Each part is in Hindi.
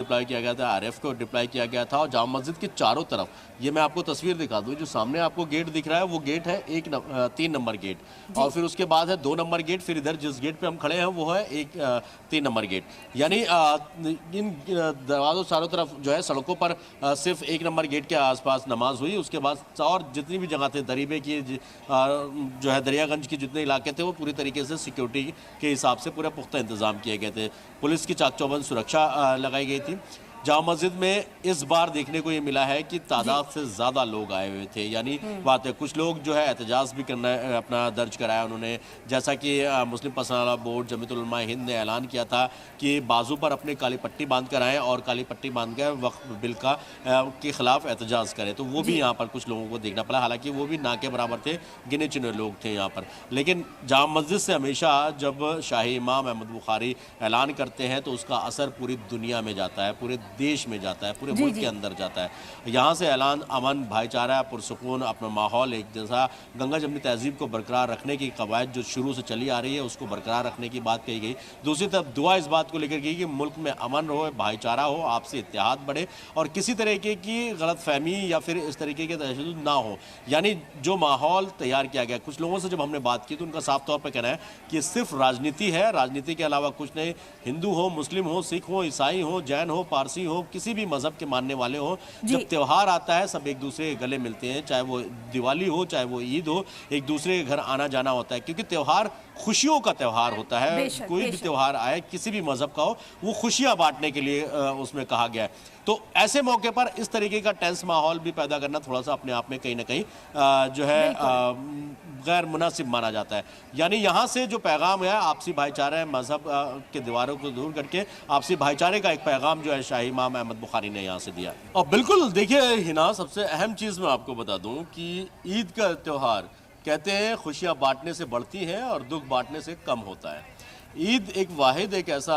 डिप्लॉय किया गया था, आरएफ को डिप्लॉय किया गया था। और जामा मस्जिद के चारों तरफ, ये मैं आपको तस्वीर दिखा दूँ, जो सामने आपको गेट दिख रहा है वो गेट है 3 नंबर गेट, और फिर उसके बाद है 2 नंबर गेट, फिर इधर जिस गेट पे हम खड़े हैं वो है 3 नंबर गेट। यानी इन दरवाज़ों चारों तरफ जो है सड़कों पर सिर्फ 1 नंबर गेट के आसपास नमाज हुई। उसके बाद और जितनी भी जगह थे, दरीबे की जो है दरियागंज के जितने इलाके थे, वो पूरी तरीके से सिक्योरिटी के हिसाब से पूरा पुख्ता इंतजाम किए गए थे। पुलिस की चाक चौबंद सुरक्षा लगाई गई थी। जामा मस्जिद में इस बार देखने को ये मिला है कि तादाद से ज़्यादा लोग आए हुए थे। यानी बात है, कुछ लोग जो है एहतजाज भी करना अपना दर्ज कराया उन्होंने। जैसा कि मुस्लिम पर्सनल बोर्ड जमीयतुल उलमा हिंद ने ऐलान किया था कि बाजू पर अपने काली पट्टी बांध कर आएँ और काली पट्टी बांध कर वक्फ बिल के ख़िलाफ़ एहतजाज करें। तो वो भी यहाँ पर कुछ लोगों को देखना पड़ा, हालांकि वो भी ना के बराबर थे, गिने चुने लोग थे यहाँ पर। लेकिन जामा मस्जिद से हमेशा जब शाही इमाम अहमद बुखारी ऐलान करते हैं तो उसका असर पूरी दुनिया में जाता है, पूरे देश में जाता है, पूरे मुल्क के अंदर जाता है। यहाँ से ऐलान अमन, भाईचारा, पुरसुकून, अपना माहौल, एक जैसा गंगा जमनी तहजीब को बरकरार रखने की कवायद जो शुरू से चली आ रही है उसको बरकरार रखने की बात कही गई। दूसरी तरफ दुआ इस बात को लेकर की कि मुल्क में अमन हो, भाईचारा हो, आपसी इत्तेहाद बढ़े और किसी तरीके की गलतफहमी या फिर इस तरीके के तशद्दुद ना हो। यानी जो माहौल तैयार किया गया, कुछ लोगों से जब हमने बात की तो उनका साफ तौर पर कहना है कि सिर्फ राजनीति है, राजनीति के अलावा कुछ नहीं। हिंदू हो, मुस्लिम हो, सिख हो, ईसाई हो, जैन हो, पारसी हो, किसी भी मजहब के मानने वाले हो, जब त्यौहार आता है सब एक दूसरे के गले मिलते हैं। चाहे वो दिवाली हो, चाहे वो ईद हो, एक दूसरे के घर आना जाना होता है, क्योंकि त्यौहार खुशियों का त्यौहार होता है। कोई भी त्यौहार आए, किसी भी मजहब का हो, वो खुशियां बांटने के लिए उसमें कहा गया है। तो ऐसे मौके पर इस तरीके का टेंस माहौल भी पैदा करना थोड़ा सा अपने आप में कहीं ना कहीं जो है गैर मुनासिब माना जाता है। यानी यहाँ से जो पैगाम है आपसी भाईचारा, मजहब के दीवारों को दूर करके आपसी भाईचारे का एक पैगाम जो है शाही इमाम अहमद बुखारी ने यहाँ से दिया। और बिल्कुल देखिए हिना, सबसे अहम चीज़ मैं आपको बता दूँ कि ईद का त्यौहार कहते हैं खुशियाँ बांटने से बढ़ती हैं और दुख बांटने से कम होता है। ईद एक वाहिद एक ऐसा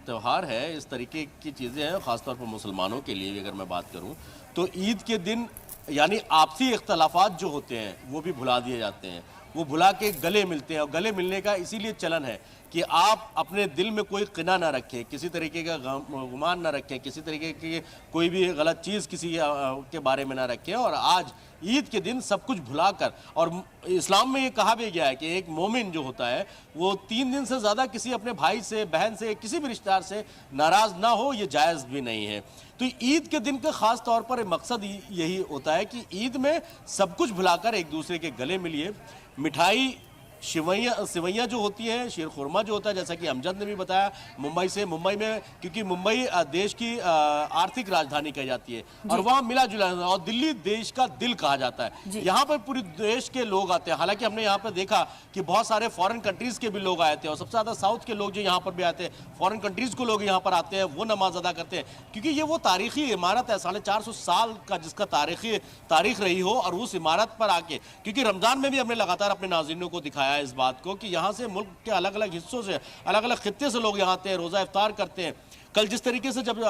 त्यौहार है, इस तरीके की चीज़ें हैं ख़ासतौर पर मुसलमानों के लिए अगर मैं बात करूं तो ईद के दिन यानी आपसी इख्तलाफात जो होते हैं वो भी भुला दिए जाते हैं, वो भुला के गले मिलते हैं। और गले मिलने का इसीलिए चलन है कि आप अपने दिल में कोई किना ना रखें, किसी तरीके का गुमान ना रखें, किसी तरीके की कोई भी गलत चीज़ किसी के बारे में ना रखें। और आज ईद के दिन सब कुछ भुलाकर, और इस्लाम में ये कहा भी गया है कि एक मोमिन जो होता है वो 3 दिन से ज़्यादा किसी अपने भाई से, बहन से, किसी भी रिश्तेदार से नाराज़ ना हो, ये जायज़ भी नहीं है। तो ईद के दिन का ख़ास तौर पर मकसद यही होता है कि ईद में सब कुछ भुलाकर एक दूसरे के गले मिलिए। मिठाई, सिवैयाँ जो होती हैं, शीर खुरमा जो होता है, जैसा कि अमजद ने भी बताया, मुंबई में क्योंकि मुंबई देश की आर्थिक राजधानी कही जाती है और वहाँ मिला जुला, और दिल्ली देश का दिल कहा जाता है। यहाँ पर पूरे देश के लोग आते हैं। हालांकि हमने यहाँ पर देखा कि बहुत सारे फॉरेन कंट्रीज़ के भी लोग आए थे और सबसे ज़्यादा साउथ के लोग जो यहाँ पर भी आते हैं, फॉरेन कंट्रीज़ को लोग यहाँ पर आते हैं, वो नमाज अदा करते हैं, क्योंकि ये वो तारीखी इमारत है 450 साल का जिसका तारीख रही हो। और उस इमारत पर आके, क्योंकि रमज़ान में भी हमने लगातार अपने नाज़रीनों को दिखाया इस बात को कि यहाँ से मुल्क के अलग अलग हिस्सों से, अलग अलग खित्ते से लोग यहाँ आते हैं, रोज़ा इफ्तार करते हैं। कल जिस तरीके से जब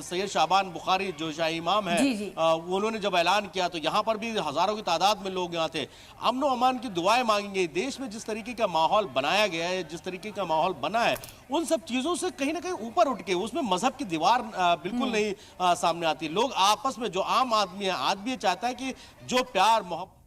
सैयद शाबान बुखारी जो शाही इमाम है उन्होंने जब ऐलान किया तो यहाँ पर भी हज़ारों की तादाद में लोग यहाँ थे। अमन व अमान की दुआएं मांगेंगे। देश में जिस तरीके का माहौल बनाया गया है, जिस तरीके का माहौल बना है, उन सब चीज़ों से कहीं ना कहीं ऊपर उठ के उसमें मजहब की दीवार बिल्कुल नहीं सामने आती। लोग आपस में, जो आम आदमी है, आदमी चाहता है कि जो प्यार मोहब्बत